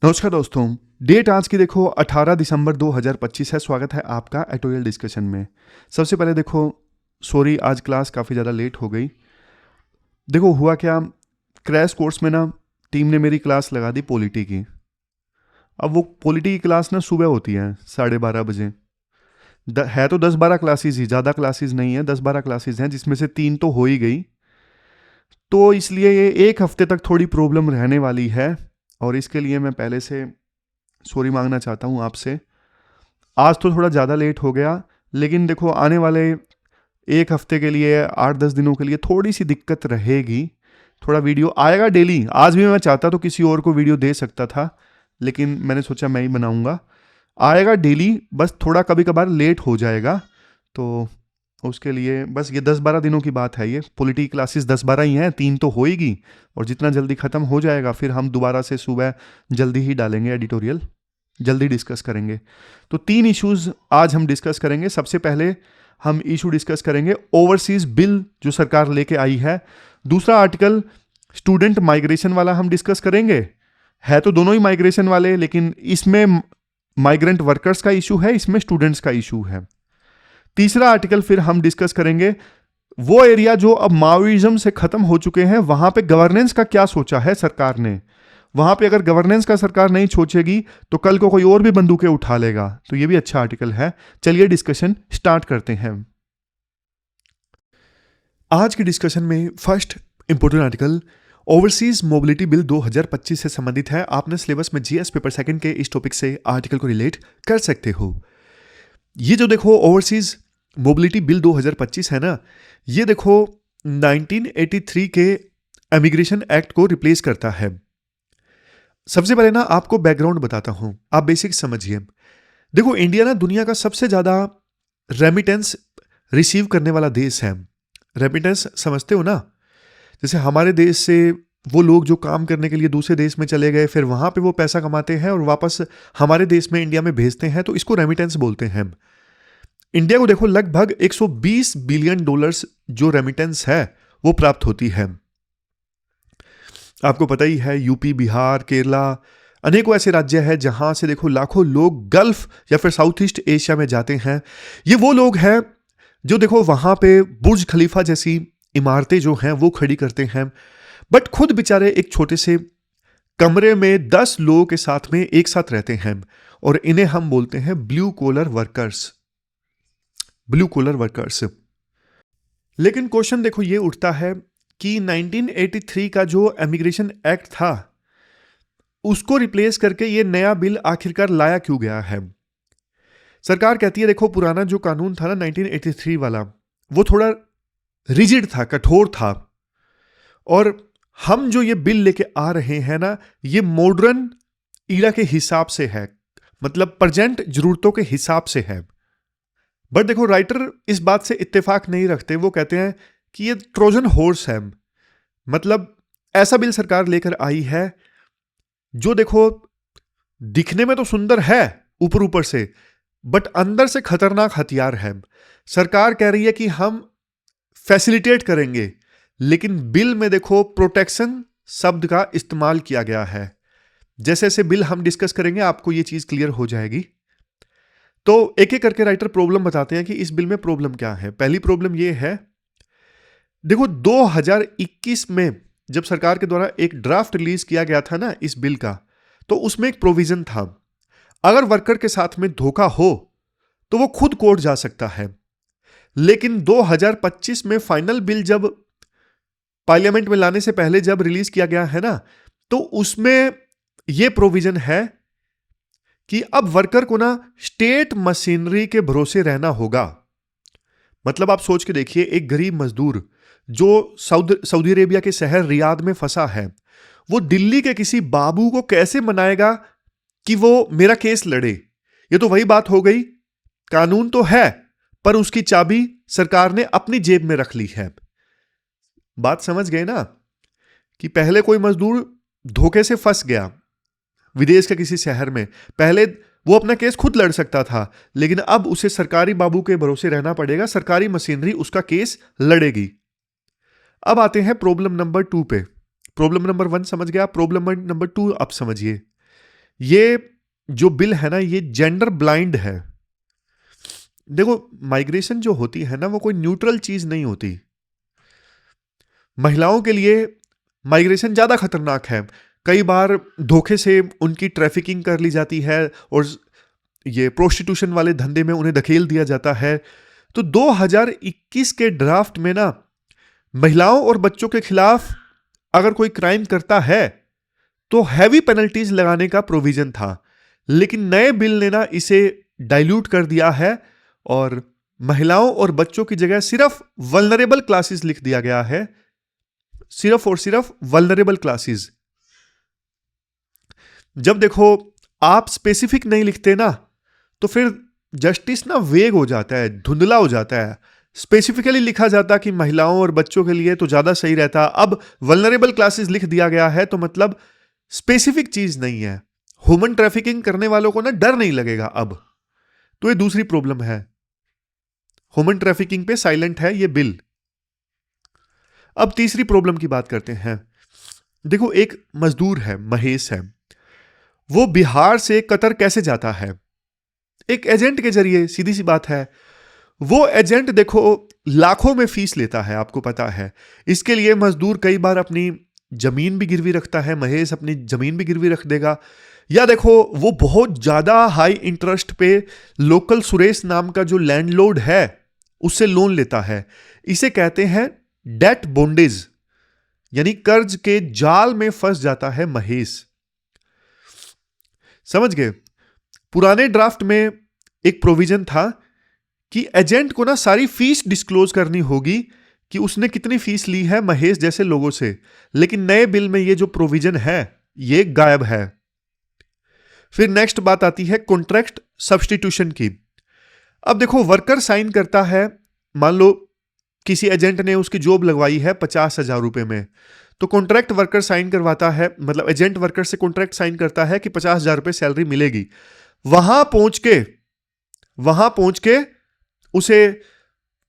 नमस्कार दोस्तों। डेट आज की देखो 18 दिसंबर 2025 है। स्वागत है आपका एटोरियल डिस्कशन में। सबसे पहले देखो, सॉरी आज क्लास काफ़ी ज़्यादा लेट हो गई। देखो हुआ क्या, क्रैश कोर्स में ना टीम ने मेरी क्लास लगा दी पॉलिटी की। अब वो पॉलिटी की क्लास ना सुबह होती है 12:30 बजे। है तो 10-12 क्लासेस ही, ज़्यादा क्लासेस नहीं है, 10-12 क्लासेस हैं जिसमें से 3 तो हो ही गई। तो इसलिए ये एक हफ्ते तक थोड़ी प्रॉब्लम रहने वाली है और इसके लिए मैं पहले से सॉरी मांगना चाहता हूँ आपसे। आज तो थोड़ा ज़्यादा लेट हो गया, लेकिन देखो आने वाले एक हफ्ते के लिए, 8-10 दिनों के लिए थोड़ी सी दिक्कत रहेगी। थोड़ा वीडियो आएगा डेली। आज भी मैं चाहता तो किसी और को वीडियो दे सकता था, लेकिन मैंने सोचा मैं ही बनाऊंगा। आएगा डेली, बस थोड़ा कभी कभार लेट हो जाएगा। तो उसके लिए बस ये 10-12 दिनों की बात है। ये पॉलिटी क्लासेस 10-12 ही हैं, 3 तो होएगी और जितना जल्दी ख़त्म हो जाएगा फिर हम दोबारा से सुबह जल्दी ही डालेंगे एडिटोरियल, जल्दी डिस्कस करेंगे। तो 3 इश्यूज आज हम डिस्कस करेंगे। सबसे पहले हम इशू डिस्कस करेंगे ओवरसीज बिल जो सरकार लेके आई है। दूसरा आर्टिकल स्टूडेंट माइग्रेशन वाला हम डिस्कस करेंगे। है तो दोनों ही माइग्रेशन वाले, लेकिन इसमें माइग्रेंट वर्कर्स का इशू है, इसमें स्टूडेंट्स का इशू है। तीसरा आर्टिकल फिर हम डिस्कस करेंगे वो एरिया जो अब माओइज्म से खत्म हो चुके हैं, वहां पे गवर्नेंस का क्या सोचा है सरकार ने। वहां पे अगर गवर्नेंस का सरकार नहीं सोचेगी तो कल को कोई और भी बंदूकें उठा लेगा। तो ये भी अच्छा आर्टिकल है। चलिए डिस्कशन स्टार्ट करते हैं। आज की डिस्कशन में first important article overseas mobility bill 2025 से संबंधित है। आपने सिलेबस में जीएस पेपर सेकंड के इस टॉपिक से आर्टिकल को रिलेट कर सकते हो। ये जो देखो ओवरसीज मोबिलिटी बिल 2025 है ना, ये देखो 1983 के इमिग्रेशन एक्ट को रिप्लेस करता है। सबसे पहले ना आपको बैकग्राउंड बताता हूं, आप बेसिक समझिए। देखो इंडिया ना दुनिया का सबसे ज्यादा रेमिटेंस रिसीव करने वाला देश है। रेमिटेंस समझते हो ना, जैसे हमारे देश से वो लोग जो काम करने के लिए दूसरे देश में चले गए, फिर वहां पे वो पैसा कमाते हैं और वापस हमारे देश में इंडिया में भेजते हैं, तो इसको रेमिटेंस बोलते हैं। इंडिया को देखो लगभग 120 बिलियन डॉलर्स जो रेमिटेंस है वो प्राप्त होती है। आपको पता ही है, यूपी, बिहार, केरला, अनेकों ऐसे राज्य हैं जहां से देखो लाखों लोग गल्फ या फिर साउथ ईस्ट एशिया में जाते हैं। ये वो लोग हैं जो देखो वहां पे बुर्ज खलीफा जैसी इमारतें जो हैं वो खड़ी करते हैं, बट खुद बेचारे एक छोटे से कमरे में 10 लोगों के साथ में एक साथ रहते हैं और इन्हें हम बोलते हैं blue collar workers. Blue collar workers. लेकिन क्वेश्चन देखो ये उठता है कि 1983 का जो इमिग्रेशन एक्ट था उसको रिप्लेस करके ये नया बिल आखिरकार लाया क्यों गया है। सरकार कहती है देखो पुराना जो कानून था ना 1983 वाला, वो थोड़ा रिजिड था, कठोर था, और हम जो ये बिल लेके आ रहे हैं ना, ये मॉडर्न ईरा के हिसाब से है, मतलब प्रेजेंट जरूरतों के हिसाब से है। बट देखो राइटर इस बात से इत्तेफाक नहीं रखते। वो कहते हैं कि ये ट्रोजन हॉर्स है, मतलब ऐसा बिल सरकार लेकर आई है जो देखो दिखने में तो सुंदर है ऊपर ऊपर से, बट अंदर से खतरनाक हथियार है। सरकार कह रही है कि हम फैसिलिटेट करेंगे, लेकिन बिल में देखो प्रोटेक्शन शब्द का इस्तेमाल किया गया है। जैसे जैसे बिल हम डिस्कस करेंगे आपको ये चीज क्लियर हो जाएगी। तो एक एक करके राइटर प्रॉब्लम बताते हैं कि इस बिल में प्रॉब्लम क्या है। पहली प्रॉब्लम ये है, देखो 2021 में जब सरकार के द्वारा एक ड्राफ्ट रिलीज किया गया था ना इस बिल का, तो उसमें एक प्रोविजन था, अगर वर्कर के साथ में धोखा हो तो वो खुद कोर्ट जा सकता है। लेकिन 2025 में फाइनल बिल जब पार्लियामेंट में लाने से पहले जब रिलीज किया गया है ना, तो उसमें यह प्रोविजन है कि अब वर्कर को ना स्टेट मशीनरी के भरोसे रहना होगा। मतलब आप सोच के देखिए, एक गरीब मजदूर जो सऊदी अरेबिया के शहर रियाद में फंसा है, वो दिल्ली के किसी बाबू को कैसे मनाएगा कि वो मेरा केस लड़े। ये तो वही बात हो गई, कानून तो है पर उसकी चाबी सरकार ने अपनी जेब में रख ली है। बात समझ गए ना, कि पहले कोई मजदूर धोखे से फंस गया विदेश के किसी शहर में, पहले वो अपना केस खुद लड़ सकता था, लेकिन अब उसे सरकारी बाबू के भरोसे रहना पड़ेगा, सरकारी मशीनरी उसका केस लड़ेगी। अब आते हैं प्रॉब्लम नंबर 2 पे। प्रॉब्लम नंबर 1 समझ गया, प्रॉब्लम नंबर 2 अब समझिए। ये जो बिल है ना, ये जेंडर ब्लाइंड है। देखो, माइग्रेशन जो होती है ना, वो कोई न्यूट्रल चीज नहीं होती। महिलाओं के लिए माइग्रेशन ज्यादा खतरनाक है। कई बार धोखे से उनकी ट्रैफिकिंग कर ली जाती है और ये प्रोस्टिट्यूशन वाले धंधे में उन्हें धकेल दिया जाता है। तो 2021 के ड्राफ्ट में ना, महिलाओं और बच्चों के खिलाफ अगर कोई क्राइम करता है तो हैवी पेनल्टीज लगाने का प्रोविजन था, लेकिन नए बिल ने ना इसे डाइल्यूट कर दिया है और महिलाओं और बच्चों की जगह सिर्फ वल्नरेबल क्लासेस लिख दिया गया है। सिर्फ और सिर्फ वल्नरेबल क्लासेस। जब देखो आप स्पेसिफिक नहीं लिखते ना, तो फिर जस्टिस ना वेग हो जाता है, धुंधला हो जाता है। स्पेसिफिकली लिखा जाता कि महिलाओं और बच्चों के लिए तो ज्यादा सही रहता। अब वल्नरेबल क्लासेस लिख दिया गया है, तो मतलब स्पेसिफिक चीज नहीं है। ह्यूमन ट्रैफिकिंग करने वालों को ना डर नहीं लगेगा अब। तो ये दूसरी प्रॉब्लम है। ह्यूमन ट्रैफिकिंग पे साइलेंट है ये बिल। अब तीसरी प्रॉब्लम की बात करते हैं। देखो, एक मजदूर है, महेश है, वो बिहार से कतर कैसे जाता है? एक एजेंट के जरिए, सीधी सी बात है। वो एजेंट देखो लाखों में फीस लेता है, आपको पता है। इसके लिए मजदूर कई बार अपनी जमीन भी गिरवी रखता है। महेश अपनी जमीन भी गिरवी रख देगा। या देखो, वो बहुत ज्यादा हाई इंटरेस्ट पे लोकल सुरेश नाम का जो लैंडलॉर्ड है उससे लोन लेता है। इसे कहते हैं डेट बॉन्डेज, यानी कर्ज के जाल में फंस जाता है महेश। समझ गए? पुराने ड्राफ्ट में एक प्रोविजन था कि एजेंट को ना सारी फीस डिस्क्लोज करनी होगी कि उसने कितनी फीस ली है महेश जैसे लोगों से। लेकिन नए बिल में ये जो प्रोविजन है ये गायब है। फिर नेक्स्ट बात आती है कॉन्ट्रैक्ट सब्स्टिट्यूशन की। अब देखो, वर्कर साइन करता है, मान लो किसी एजेंट ने उसकी जॉब लगवाई है 50,000 रुपए में, तो कॉन्ट्रैक्ट वर्कर साइन करवाता है, मतलब एजेंट वर्कर से कॉन्ट्रैक्ट साइन करता है कि 50,000 रुपए सैलरी मिलेगी। वहां पहुंच के उसे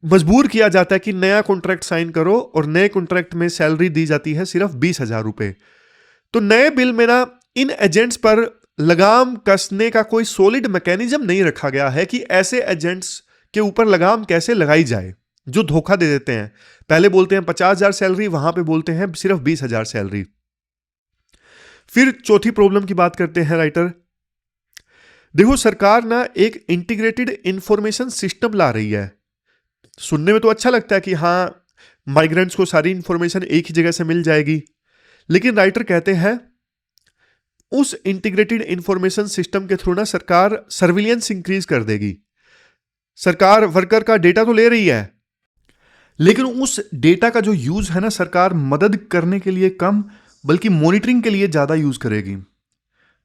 मजबूर किया जाता है कि नया कॉन्ट्रैक्ट साइन करो, और नए कॉन्ट्रैक्ट में सैलरी दी जाती है सिर्फ 20,000 रुपए। तो नए बिल में ना इन एजेंट्स पर लगाम कसने का कोई सॉलिड मैकेनिज्म नहीं रखा गया है कि ऐसे एजेंट्स के ऊपर लगाम कैसे लगाई जाए जो धोखा दे देते हैं। पहले बोलते हैं 50,000 सैलरी, वहां पे बोलते हैं सिर्फ 20,000 सैलरी। फिर चौथी प्रॉब्लम की बात करते हैं राइटर। देखो, सरकार ना एक इंटीग्रेटेड इंफॉर्मेशन सिस्टम ला रही है। सुनने में तो अच्छा लगता है कि हाँ, माइग्रेंट्स को सारी इंफॉर्मेशन एक ही जगह से मिल जाएगी, लेकिन राइटर कहते हैं उस इंटीग्रेटेड इंफॉर्मेशन सिस्टम के थ्रू ना सरकार सर्विलियंस इंक्रीज कर देगी। सरकार वर्कर का डेटा तो ले रही है, लेकिन उस डेटा का जो यूज है ना, सरकार मदद करने के लिए कम बल्कि मॉनिटरिंग के लिए ज्यादा यूज करेगी।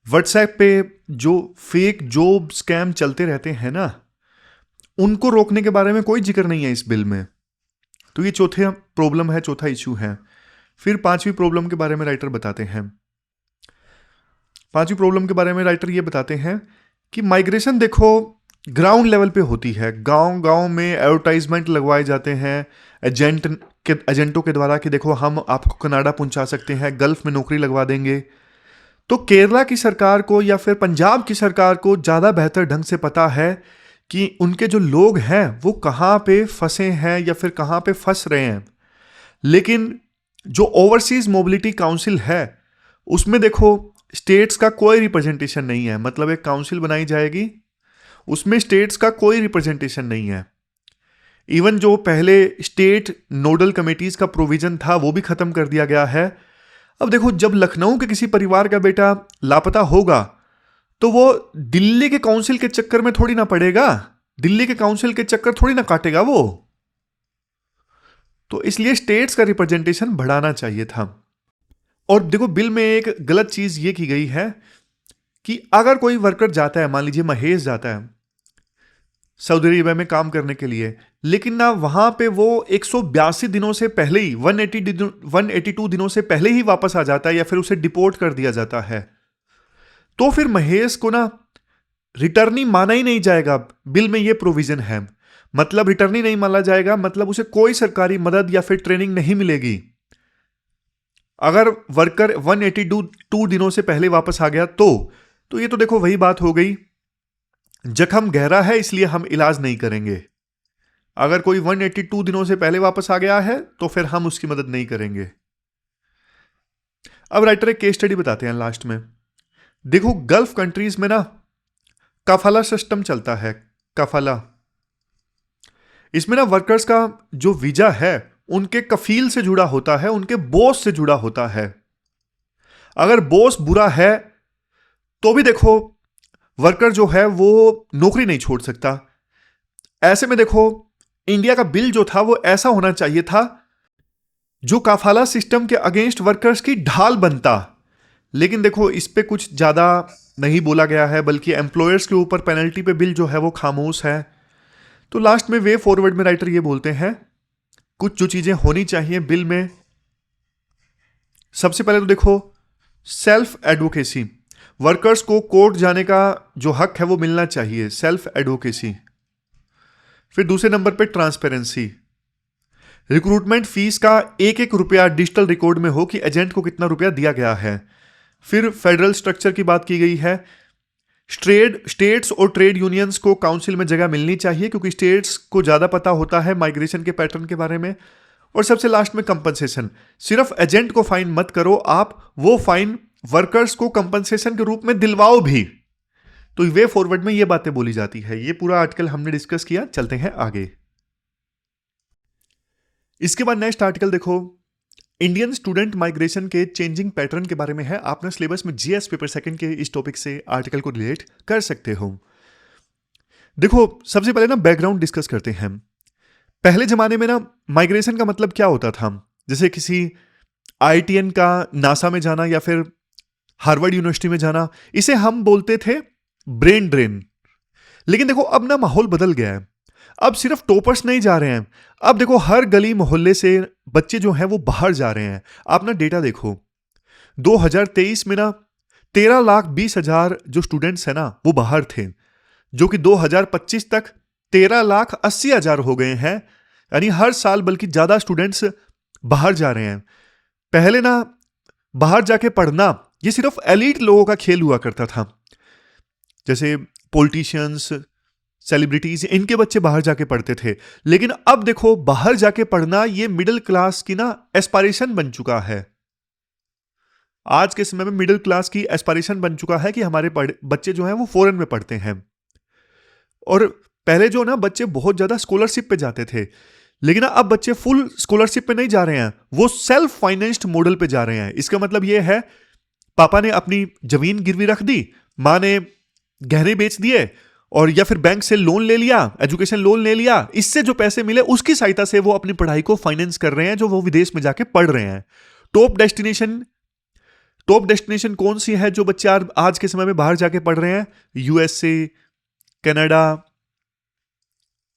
व्हाट्सएप पे जो फेक जॉब स्कैम चलते रहते हैं ना, उनको रोकने के बारे में कोई जिक्र नहीं है इस बिल में। तो ये चौथा प्रॉब्लम है, चौथा इशू है। फिर पांचवी प्रॉब्लम के बारे में राइटर बताते हैं। पांचवी प्रॉब्लम के बारे में राइटर ये बताते हैं कि माइग्रेशन देखो ग्राउंड लेवल पे होती है। गांव गांव में एडवर्टाइजमेंट लगवाए जाते हैं एजेंटों के द्वारा कि देखो हम आपको कनाडा पहुंचा सकते हैं, गल्फ में नौकरी लगवा देंगे। तो केरला की सरकार को या फिर पंजाब की सरकार को ज़्यादा बेहतर ढंग से पता है कि उनके जो लोग हैं वो कहाँ पे फंसे हैं या फिर कहाँ पे फंस रहे हैं। लेकिन जो ओवरसीज मोबिलिटी काउंसिल है उसमें देखो स्टेट्स का कोई रिप्रेजेंटेशन नहीं है। मतलब एक काउंसिल बनाई जाएगी, उसमें स्टेट्स का कोई रिप्रेजेंटेशन नहीं है। इवन जो पहले स्टेट नोडल कमेटीज का प्रोविजन था वो भी खत्म कर दिया गया है। अब देखो, जब लखनऊ के किसी परिवार का बेटा लापता होगा तो वो दिल्ली के काउंसिल के चक्कर में थोड़ी ना पड़ेगा, दिल्ली के काउंसिल के चक्कर थोड़ी ना काटेगा वो। तो इसलिए स्टेट्स का रिप्रेजेंटेशन बढ़ाना चाहिए था। और देखो, बिल में एक गलत चीज ये की गई है कि अगर कोई वर्कर जाता है, मान लीजिए महेश जाता है सऊदी अरेबिया में काम करने के लिए, लेकिन ना वहां पे वो 182 दिनों से पहले ही 182 दिनों से पहले ही वापस आ जाता है या फिर उसे डिपोर्ट कर दिया जाता है, तो फिर महेश को ना रिटर्नी माना ही नहीं जाएगा। बिल में ये प्रोविजन है। मतलब रिटर्नी नहीं माना जाएगा, मतलब उसे कोई सरकारी मदद या फिर ट्रेनिंग नहीं मिलेगी। अगर वर्कर 182 दिनों से पहले वापस आ गया तो तो ये तो देखो वही बात हो गई, जख्म गहरा है इसलिए हम इलाज नहीं करेंगे। अगर कोई 182 दिनों से पहले वापस आ गया है तो फिर हम उसकी मदद नहीं करेंगे। अब राइटर एक केस स्टडी बताते हैं लास्ट में। देखो गल्फ कंट्रीज में ना कफाला सिस्टम चलता है। कफाला, इसमें ना वर्कर्स का जो वीजा है उनके कफील से जुड़ा होता है, उनके बॉस से जुड़ा होता है। अगर बॉस बुरा है तो भी देखो वर्कर जो है वो नौकरी नहीं छोड़ सकता। ऐसे में देखो इंडिया का बिल जो था वो ऐसा होना चाहिए था जो काफाला सिस्टम के अगेंस्ट वर्कर्स की ढाल बनता। लेकिन देखो इस पे कुछ ज्यादा नहीं बोला गया है, बल्कि एम्प्लॉयर्स के ऊपर पेनल्टी पे बिल जो है वो खामोश है। तो लास्ट में वे फॉरवर्ड में राइटर ये बोलते हैं कुछ जो चीजें होनी चाहिए बिल में। सबसे पहले तो देखो सेल्फ एडवोकेसी, वर्कर्स को कोर्ट जाने का जो हक है वो मिलना चाहिए, सेल्फ एडवोकेसी। फिर दूसरे नंबर पे ट्रांसपेरेंसी, रिक्रूटमेंट फीस का एक एक रुपया डिजिटल रिकॉर्ड में हो कि एजेंट को कितना रुपया दिया गया है। फिर फेडरल स्ट्रक्चर की बात की गई है। स्टेट्स और ट्रेड यूनियंस को काउंसिल में जगह मिलनी चाहिए क्योंकि स्टेट्स को ज्यादा पता होता है माइग्रेशन के पैटर्न के बारे में। और सबसे लास्ट में कंपनसेशन, सिर्फ एजेंट को फाइन मत करो आप, वो फाइन वर्कर्स को कंपनसेशन के रूप में दिलवाओ भी। तो वे फॉरवर्ड में ये बातें बोली जाती है। ये पूरा आर्टिकल हमने डिस्कस किया, चलते हैं आगे। इसके बाद नेक्स्ट आर्टिकल देखो, इंडियन स्टूडेंट माइग्रेशन के चेंजिंग पैटर्न के बारे में है। आपने सिलेबस में जीएस पेपर सेकंड के इस टॉपिक से आर्टिकल को रिलेट कर सकते हो। देखो सबसे पहले ना बैकग्राउंड डिस्कस करते हैं। पहले जमाने में ना माइग्रेशन का मतलब क्या होता था, जैसे किसी आईआईटीएन का नासा में जाना या फिर हार्वर्ड यूनिवर्सिटी में जाना, इसे हम बोलते थे ब्रेन ड्रेन। लेकिन देखो अब ना माहौल बदल गया है। अब सिर्फ टॉपर्स नहीं जा रहे हैं, अब देखो हर गली मोहल्ले से बच्चे जो हैं वो बाहर जा रहे हैं। आप ना डेटा देखो, 2023 में ना 13,20,000 जो स्टूडेंट्स हैं ना वो बाहर थे, जो कि 2025 तक 13,80,000 हो गए हैं। यानी हर साल बल्कि ज्यादा स्टूडेंट्स बाहर जा रहे हैं। पहले ना बाहर जाके पढ़ना ये सिर्फ एलीट लोगों का खेल हुआ करता था, जैसे पॉलिटिशियंस, सेलिब्रिटीज, इनके बच्चे बाहर जाके पढ़ते थे। लेकिन अब देखो बाहर जाके पढ़ना ये मिडिल क्लास की ना एस्पायरेशन बन चुका है। आज के समय में मिडिल क्लास की एस्पायरेशन बन चुका है कि हमारे बच्चे जो हैं वो फॉरेन में पढ़ते हैं। और पहले जो ना बच्चे बहुत ज्यादा स्कॉलरशिप पे जाते थे, लेकिन अब बच्चे फुल स्कॉलरशिप पे नहीं जा रहे हैं, वो सेल्फ फाइनेंस्ड मॉडल पे जा रहे हैं। इसका मतलब ये है पापा ने अपनी जमीन गिरवी रख दी, माँ ने गहने बेच दिए, और या फिर बैंक से लोन ले लिया, एजुकेशन लोन ले लिया। इससे जो पैसे मिले उसकी सहायता से वो अपनी पढ़ाई को फाइनेंस कर रहे हैं, जो वो विदेश में जाके पढ़ रहे हैं। टॉप डेस्टिनेशन कौन सी है जो बच्चे आज के समय में बाहर जाके पढ़ रहे हैं? USA, Canada,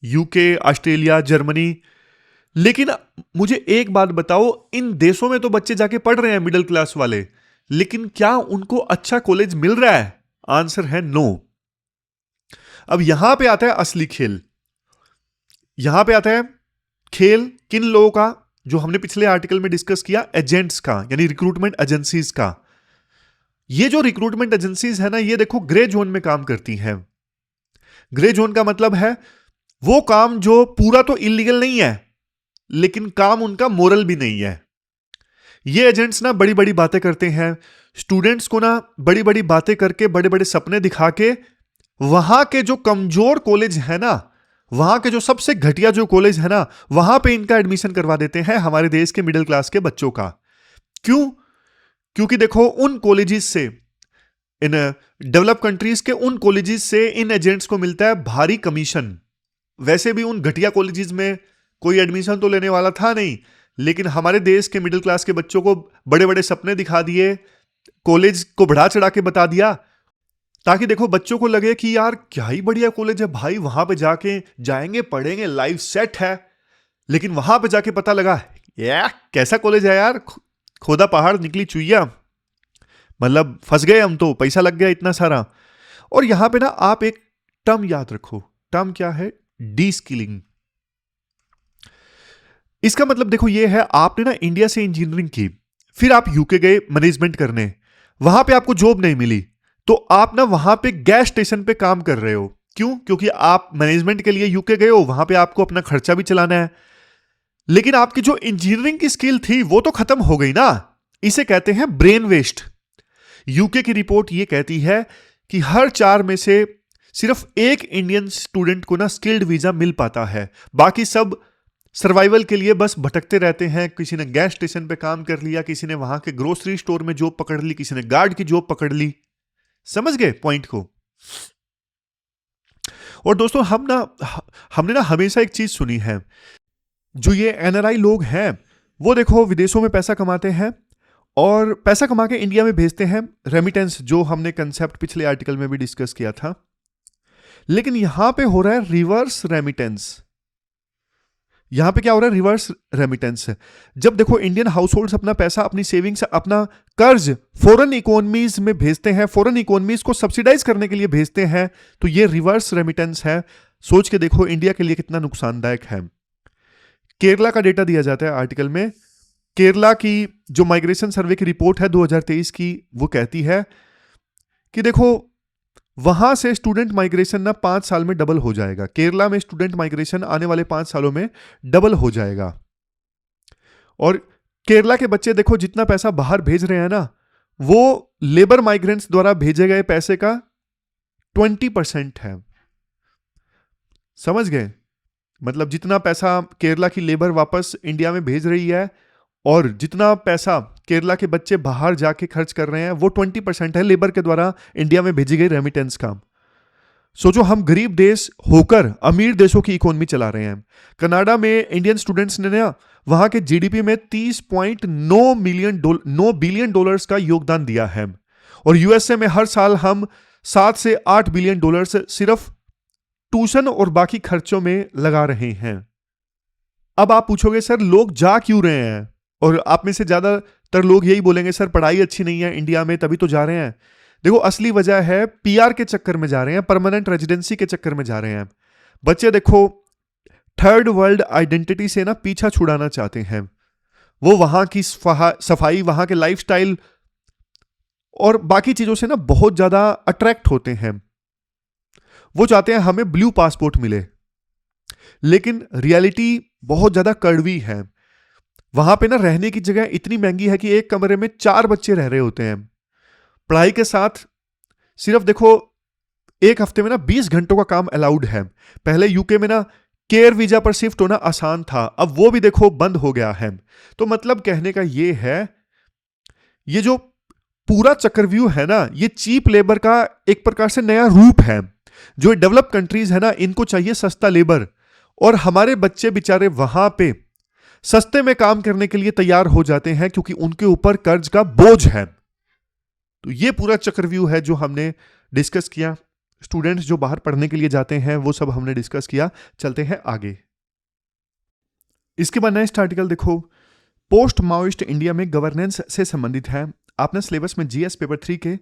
UK, Australia, Germany. लेकिन मुझे एक बात बताओ, इन देशों में तो बच्चे जाके पढ़ रहे हैं मिडिल क्लास वाले, लेकिन क्या उनको अच्छा कॉलेज मिल रहा है? आंसर है नो। अब यहां पे आता है असली खेल। यहां पे आता है खेल किन लोगों का, जो हमने पिछले आर्टिकल में डिस्कस किया, एजेंट्स का, यानी रिक्रूटमेंट एजेंसीज का। ये जो रिक्रूटमेंट एजेंसीज है ना, ये देखो ग्रे जोन में काम करती हैं। ग्रे जोन का मतलब है वो काम जो पूरा तो इलीगल नहीं है, लेकिन काम उनका मोरल भी नहीं है। ये एजेंट्स ना बड़ी बड़ी बातें करते हैं, स्टूडेंट्स को ना बड़ी बड़ी बातें करके, बड़े बड़े सपने दिखा के, वहां के जो कमजोर कॉलेज है ना, वहां के जो सबसे घटिया जो कॉलेज है ना, वहां पे इनका एडमिशन करवा देते हैं हमारे देश के मिडिल क्लास के बच्चों का। क्यों? क्योंकि देखो उन कॉलेजेस से, इन डेवलप कंट्रीज के उन कॉलेजेस से इन एजेंट्स को मिलता है भारी कमीशन। वैसे भी उन घटिया कॉलेजेस में कोई एडमिशन तो लेने वाला था नहीं, लेकिन हमारे देश के मिडिल क्लास के बच्चों को बड़े बड़े सपने दिखा दिए, कॉलेज को बढ़ा चढ़ा के बता दिया, ताकि देखो बच्चों को लगे कि यार क्या ही बढ़िया कॉलेज है भाई, वहां पे जाके जाएंगे, पढ़ेंगे, लाइफ सेट है। लेकिन वहां पे जाके पता लगा यार कैसा कॉलेज है यार, खोदा पहाड़ निकली चुईया, मतलब फंस गए हम तो, पैसा लग गया इतना सारा। और यहां पे ना आप एक टर्म याद रखो, टर्म क्या है? D skilling. इसका मतलब देखो ये है, आपने ना इंडिया से इंजीनियरिंग की, फिर आप यूके गए मैनेजमेंट करने, वहां पे आपको जॉब नहीं मिली, तो आप ना वहां पे गैस स्टेशन पे काम कर रहे हो। क्यों? क्योंकि आप मैनेजमेंट के लिए यूके गए हो, वहां पे आपको अपना खर्चा भी चलाना है, लेकिन आपकी जो इंजीनियरिंग की स्किल थी वो तो खत्म हो गई ना। इसे कहते हैं ब्रेन वेस्ट। यूके की रिपोर्ट ये कहती है कि हर 4 में से सिर्फ एक इंडियन स्टूडेंट को ना स्किल्ड वीजा मिल पाता है, बाकी सब सर्वाइवल के लिए बस भटकते रहते हैं। किसी ने गैस स्टेशन पे काम कर लिया, किसी ने वहां के ग्रोसरी स्टोर में जॉब पकड़ ली, किसी ने गार्ड की जॉब पकड़ ली। समझ गए पॉइंट को? और दोस्तों हमने ना हमेशा एक चीज सुनी है, जो ये एनआरआई लोग हैं वो देखो विदेशों में पैसा कमाते हैं और पैसा कमा के इंडिया में भेजते हैं, रेमिटेंस, जो हमने कंसेप्ट पिछले आर्टिकल में भी डिस्कस किया था। लेकिन यहां पे हो रहा है रिवर्स रेमिटेंस। यहां पे क्या हो रहा है? Reverse remittance. जब देखो इंडियन हाउसहोल्ड्स अपना पैसा, अपनी सेविंग्स, अपना कर्ज फॉरेन इकोनॉमीज में भेजते हैं, फॉरेन इकोनॉमीज को सब्सिडाइज करने के लिए भेजते हैं, तो ये रिवर्स रेमिटेंस है। सोच के देखो इंडिया के लिए कितना नुकसानदायक है। केरला का डेटा दिया जाता है आर्टिकल में। केरला की जो माइग्रेशन सर्वे की रिपोर्ट है 2023 की, वो कहती है कि देखो वहां से स्टूडेंट माइग्रेशन ना 5 साल में डबल हो जाएगा। केरला में स्टूडेंट माइग्रेशन आने वाले 5 सालों में डबल हो जाएगा। और केरला के बच्चे देखो जितना पैसा बाहर भेज रहे हैं ना, वो लेबर माइग्रेंट्स द्वारा भेजे गए पैसे का 20% है। समझ गए? मतलब जितना पैसा केरला की लेबर वापस इंडिया में भेज रही है और जितना पैसा केरला के बच्चे बाहर जाके खर्च कर रहे हैं, वो 20% है लेबर के द्वारा इंडिया में भेजी गई रेमिटेंस का। सोचो, हम गरीब देश होकर अमीर देशों की इकोनॉमी चला रहे हैं। कनाडा में इंडियन स्टूडेंट्स ने ना वहां के जीडीपी में 30.9 बिलियन डॉलर्स का योगदान दिया है। और यूएसए में हर साल हम 7 से 8 बिलियन डॉलर्स सिर्फ ट्यूशन और बाकी खर्चों में लगा रहे हैं। अब आप पूछोगे सर लोग जा क्यों रहे हैं? और आप में से ज्यादातर लोग यही बोलेंगे सर पढ़ाई अच्छी नहीं है इंडिया में तभी तो जा रहे हैं। देखो असली वजह है पीआर के चक्कर में जा रहे हैं, परमानेंट रेजिडेंसी के चक्कर में जा रहे हैं। बच्चे देखो थर्ड वर्ल्ड आइडेंटिटी से ना पीछा छुड़ाना चाहते हैं। वो वहां की सफाई, वहां के लाइफस्टाइल और बाकी चीजों से ना बहुत ज्यादा अट्रैक्ट होते हैं। वो चाहते हैं हमें ब्लू पासपोर्ट मिले, लेकिन रियलिटी बहुत ज्यादा कड़वी है। वहां पे ना रहने की जगह इतनी महंगी है कि एक कमरे में 4 बच्चे रह रहे होते हैं। पढ़ाई के साथ सिर्फ देखो एक हफ्ते में ना 20 घंटों का काम अलाउड है। पहले यूके में ना केयर वीजा पर शिफ्ट होना आसान था, अब वो भी देखो बंद हो गया है। तो मतलब कहने का ये है, ये जो पूरा चक्रव्यूह है ना, ये चीप लेबर का एक प्रकार से नया रूप है। जो डेवलप कंट्रीज है ना, इनको चाहिए सस्ता लेबर, और हमारे बच्चे बेचारे वहां पे सस्ते में काम करने के लिए तैयार हो जाते हैं क्योंकि उनके ऊपर कर्ज का बोझ है। तो ये पूरा चक्रव्यूह है जो हमने डिस्कस किया। स्टूडेंट्स जो बाहर पढ़ने के लिए जाते हैं वो सब हमने डिस्कस किया। चलते हैं आगे। इसके बाद नेक्स्ट आर्टिकल देखो, पोस्ट माओइस्ट इंडिया में गवर्नेंस से संबंधित है। आपने सिलेबस में जीएस पेपर 3 के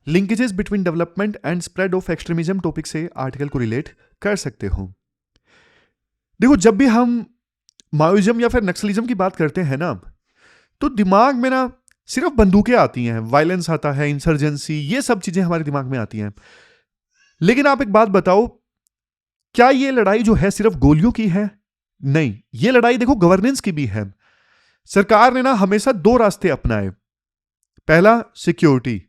linkages between development and spread of extremism topic से आर्टिकल को रिलेट कर सकते हो। देखो जब भी हम माओइज्म या फिर नक्सलिज्म की बात करते हैं ना, तो दिमाग में ना सिर्फ बंदूकें आती हैं, वायलेंस आता है, इंसर्जेंसी, ये सब चीजें हमारे दिमाग में आती हैं। लेकिन आप एक बात बताओ, क्या ये लड़ाई जो है सिर्फ गोलियों की है? नहीं, ये लड़ाई देखो गवर्नेंस की भी है। सरकार ने ना हमेशा 2 रास्ते अपनाए। पहला सिक्योरिटी,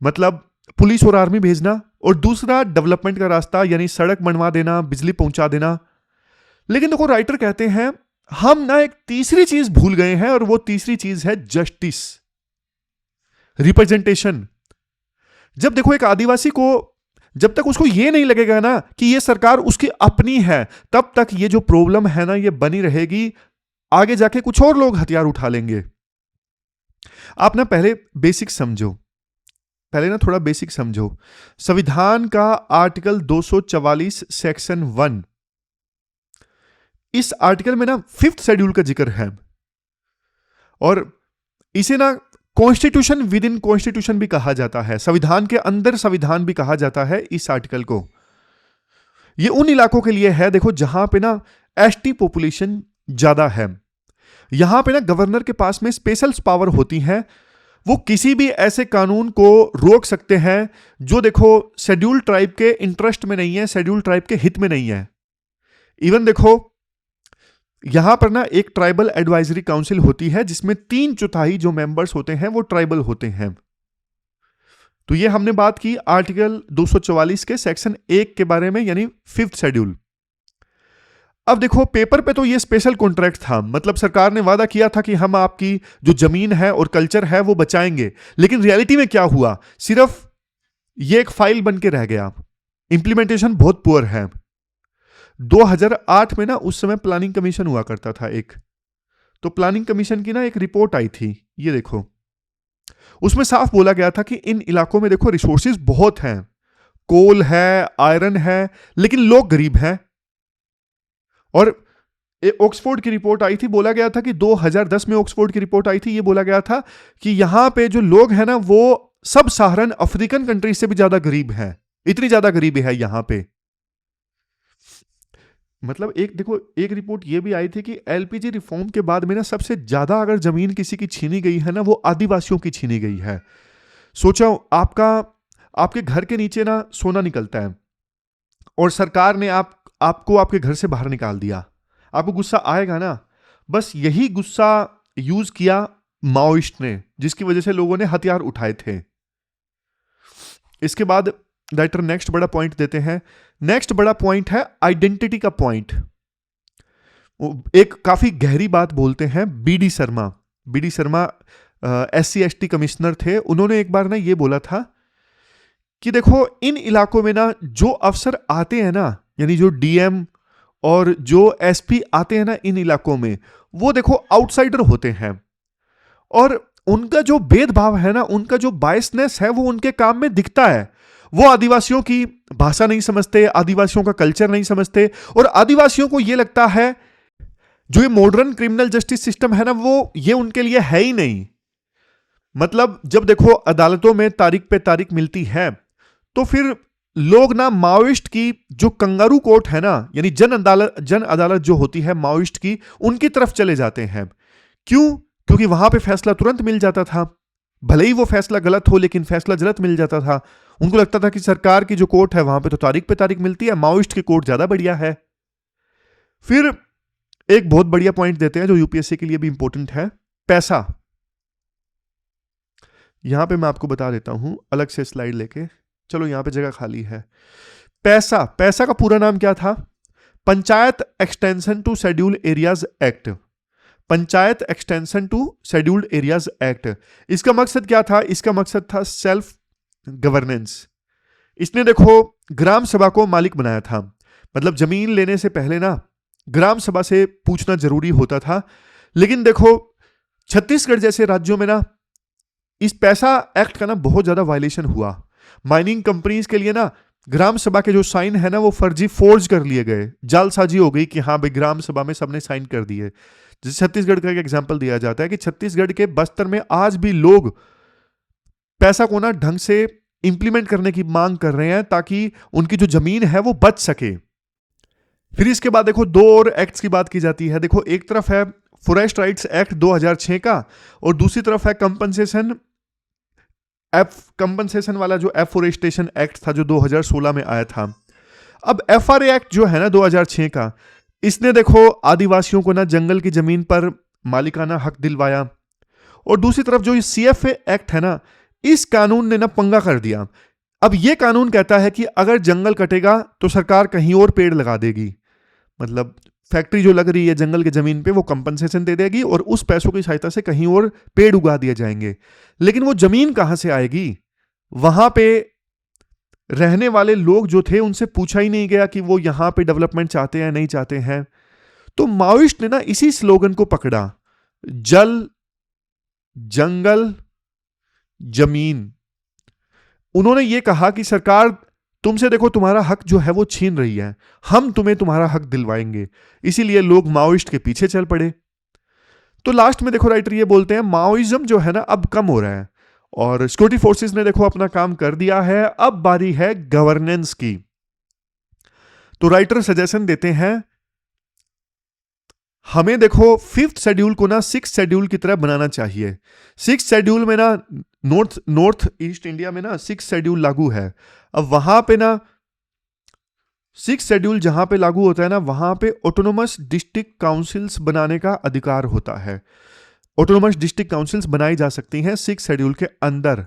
मतलब पुलिस और आर्मी भेजना, और दूसरा डेवलपमेंट का रास्ता, यानी सड़क बनवा देना, बिजली पहुंचा देना। लेकिन देखो राइटर कहते हैं हम ना एक तीसरी चीज भूल गए हैं, और वो तीसरी चीज है जस्टिस, रिप्रेजेंटेशन। जब देखो एक आदिवासी को, जब तक उसको ये नहीं लगेगा ना कि ये सरकार उसकी अपनी है, तब तक ये जो प्रॉब्लम है ना ये बनी रहेगी। आगे जाके कुछ और लोग हथियार उठा लेंगे। आप ना पहले बेसिक समझो, पहले ना थोड़ा बेसिक समझो। संविधान का आर्टिकल 244 सेक्शन 1, इस आर्टिकल में ना 5th शेड्यूल का जिक्र है, और इसे ना कॉन्स्टिट्यूशन विद इन कॉन्स्टिट्यूशन भी कहा जाता है। संविधान के अंदर संविधान भी कहा जाता है इस आर्टिकल को। ये उन इलाकों के लिए है देखो जहां पे ना एसटी पॉपुलेशन ज्यादा है। यहां पे ना गवर्नर के पास में स्पेशल पावर होती है। वो किसी भी ऐसे कानून को रोक सकते हैं जो देखो शेड्यूल ट्राइब के इंटरेस्ट में नहीं है, शेड्यूल ट्राइब के हित में नहीं है। इवन देखो यहां पर ना एक ट्राइबल एडवाइजरी काउंसिल होती है जिसमें 3/4 जो मेंबर्स होते हैं वो ट्राइबल होते हैं। तो ये हमने बात की आर्टिकल 244 के सेक्शन 1 के बारे में, यानी 5th शेड्यूल। अब देखो पेपर पे तो ये स्पेशल कॉन्ट्रैक्ट था, मतलब सरकार ने वादा किया था कि हम आपकी जो जमीन है और कल्चर है वो बचाएंगे, लेकिन रियलिटी में क्या हुआ, सिर्फ ये एक फाइल बन के रह गया। इंप्लीमेंटेशन बहुत पुअर है। 2008 में ना उस समय प्लानिंग कमीशन हुआ करता था एक, तो प्लानिंग कमीशन की ना एक रिपोर्ट आई थी, ये देखो उसमें साफ बोला गया था कि इन इलाकों में देखो रिसोर्सेज बहुत हैं, कोल है, आयरन है, लेकिन लोग गरीब हैं। और ऑक्सफोर्ड की रिपोर्ट आई थी, बोला गया था कि 2010 में ऑक्सफोर्ड की रिपोर्ट आई थी, ये बोला गया था कि यहां पे जो लोग हैं ना वो सब सहारन अफ्रीकन कंट्री से भी ज्यादा गरीब हैं, इतनी ज्यादा गरीबी है यहां पे। मतलब एक देखो एक रिपोर्ट ये भी आई थी कि एलपीजी रिफॉर्म के बाद में ना सबसे ज्यादा अगर जमीन किसी की छीनी गई है ना वो आदिवासियों की छीनी गई है। सोचो आपके घर के नीचे ना सोना निकलता है और सरकार ने आपको आपके घर से बाहर निकाल दिया, आपको गुस्सा आएगा ना। बस यही गुस्सा यूज किया माओइस्ट ने, जिसकी वजह से लोगों ने हथियार उठाए थे। इसके बाद राइटर नेक्स्ट बड़ा पॉइंट देते हैं। नेक्स्ट बड़ा पॉइंट है आइडेंटिटी का पॉइंट। एक काफी गहरी बात बोलते हैं बीडी शर्मा SC/ST कमिश्नर थे। उन्होंने एक बार ना ये बोला था कि देखो इन इलाकों में ना जो अफसर आते हैं ना, यानी जो डीएम और जो एसपी आते हैं ना इन इलाकों में, वो देखो आउटसाइडर होते हैं और उनका जो भेदभाव है ना, उनका जो बायसनेस है वो उनके काम में दिखता है। वो आदिवासियों की भाषा नहीं समझते, आदिवासियों का कल्चर नहीं समझते, और आदिवासियों को यह लगता है जो ये मॉडर्न क्रिमिनल जस्टिस सिस्टम है ना वो ये उनके लिए है ही नहीं। मतलब जब देखो अदालतों में तारीख पे तारीख मिलती है तो फिर लोग ना माओइस्ट की जो कंगारू कोर्ट है ना, यानी जन अदालत जो होती है माओइस्ट की, उनकी तरफ चले जाते हैं। क्यों? क्योंकि वहां पे फैसला तुरंत मिल जाता था, भले ही वो फैसला गलत हो लेकिन फैसला जल्द मिल जाता था। उनको लगता था कि सरकार की जो कोर्ट है वहां पे तो तारीख पे तारीख मिलती है, माओइस्ट की कोर्ट ज्यादा बढ़िया है। फिर एक बहुत बढ़िया पॉइंट देते हैं जो यूपीएससी के लिए भी इंपॉर्टेंट है, पैसा। यहां पे मैं आपको बता देता हूं अलग से स्लाइड लेके, चलो यहां पे जगह खाली है। पैसा का पूरा नाम क्या था? Panchayat extension to scheduled areas act. Panchayat extension to scheduled areas act, इसका मकसद क्या था? इसका मकसद था सेल्फ गवर्नेंस। इसने देखो ग्राम सभा को मालिक बनाया था। मतलब जमीन लेने से पहले ना ग्राम सभा से पूछना जरूरी होता था, लेकिन देखो छत्तीसगढ़ जैसे राज्यों में ना इस पैसा एक्ट का ना बहुत ज्यादा वायलेशन हुआ। माइनिंग कंपनीज के लिए ना ग्राम सभा के जो साइन है ना वो फर्जी फोर्ज कर लिए गए, जालसाजी हो गई कि हाँ भाई ग्राम सभा में सबने साइन कर दिए। जैसे छत्तीसगढ़ का एक एग्जांपल दिया जाता है कि छत्तीसगढ़ के बस्तर में आज भी लोग पैसा को ना ढंग से इंप्लीमेंट करने की मांग कर रहे हैं ताकि उनकी जो जमीन है वो बच सके। फिर इसके बाद देखो दो और एक्ट्स की बात की जाती है। देखो एक तरफ है फॉरेस्ट राइट्स एक्ट 2006 का और दूसरी तरफ है कंपनसेशन वाला जो एफोरेस्टेशन एक्ट था जो 2016 में आया था। अब एफआरए एक्ट जो है ना 2006 का, इसने देखो आदिवासियों को ना जंगल की जमीन पर मालिकाना हक दिलवाया, और दूसरी तरफ जो सीएफए एक्ट है ना, इस कानून ने ना पंगा कर दिया। अब यह कानून कहता है कि अगर जंगल कटेगा तो सरकार कहीं और पेड़ लगा देगी। मतलब फैक्ट्री जो लग रही है जंगल की जमीन पे वो कंपनसेशन दे देगी और उस पैसों की सहायता से कहीं और पेड़ उगा दिए जाएंगे। लेकिन वो जमीन कहां से आएगी? वहां पे रहने वाले लोग जो थे उनसे पूछा ही नहीं गया कि वो यहां पे डेवलपमेंट चाहते हैं नहीं चाहते हैं। तो माओइस्ट ने ना इसी स्लोगन को पकड़ा, जल जंगल जमीन। उन्होंने ये कहा कि सरकार तुमसे देखो तुम्हारा हक जो है वो छीन रही है, हम तुम्हें तुम्हारा हक दिलवाएंगे। इसीलिए लोग माओइस्ट के पीछे चल पड़े। तो लास्ट में देखो राइटर ये बोलते हैं माओइज्म जो है ना अब कम हो रहा है और सिक्योरिटी फोर्सेस ने देखो अपना काम कर दिया है, अब बारी है गवर्नेंस की। तो राइटर सजेशन देते हैं हमें देखो फिफ्थ शेड्यूल को ना सिक्स शेड्यूल की तरह बनाना चाहिए। सिक्स शेड्यूल में ना नॉर्थ ईस्ट इंडिया में ना सिक्स शेड्यूल लागू है। अब वहां पे ना सिक्स शेड्यूल जहां पे लागू होता है ना, वहां पे ऑटोनोमस डिस्ट्रिक्ट काउंसिल्स बनाने का अधिकार होता है। ऑटोनोमस डिस्ट्रिक्ट काउंसिल्स बनाई जा सकती हैं सिक्स शेड्यूल के अंदर।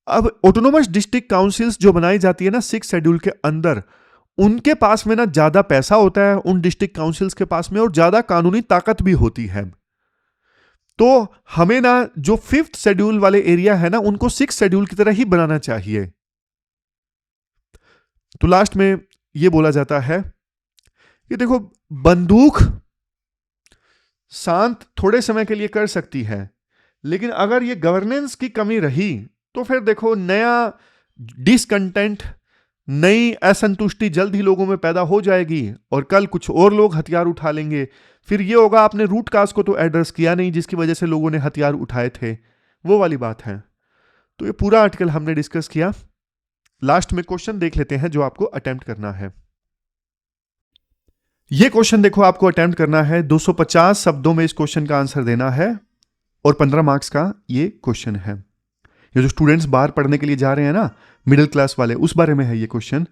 अब ऑटोनोमस डिस्ट्रिक्ट काउंसिल्स जो बनाई जाती है ना सिक्स शेड्यूल के अंदर, उनके पास में ना ज्यादा पैसा होता है उन डिस्ट्रिक्ट काउंसिल्स के पास में, और ज्यादा कानूनी ताकत भी होती है। तो हमें ना जो फिफ्थ शेड्यूल वाले एरिया है ना, उनको सिक्स शेड्यूल की तरह ही बनाना चाहिए। तो लास्ट में यह बोला जाता है कि देखो, बंदूक शांत थोड़े समय के लिए कर सकती है, लेकिन अगर ये गवर्नेंस की कमी रही तो फिर देखो नया डिसकंटेंट, नई असंतुष्टि जल्द ही लोगों में पैदा हो जाएगी, और कल कुछ और लोग हथियार उठा लेंगे। फिर ये होगा आपने रूट काज को तो एड्रेस किया नहीं जिसकी वजह से लोगों ने हथियार उठाए थे, वो वाली बात है। तो ये पूरा आर्टिकल हमने डिस्कस किया। लास्ट में क्वेश्चन देख लेते हैं जो आपको अटेम्प्ट करना है। ये क्वेश्चन देखो आपको अटेम्प्ट करना है, 250 शब्दों में इस क्वेश्चन का आंसर देना है, और 15 मार्क्स का ये क्वेश्चन है। ये जो स्टूडेंट्स बाहर पढ़ने के लिए जा रहे हैं ना, मिडिल क्लास वाले, उस बारे में है ये क्वेश्चन।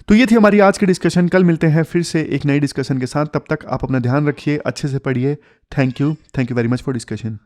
तो ये थी हमारी आज की डिस्कशन। कल मिलते हैं फिर से एक नई डिस्कशन के साथ। तब तक आप अपना ध्यान रखिए, अच्छे से पढ़िए। Thank you very much for discussion.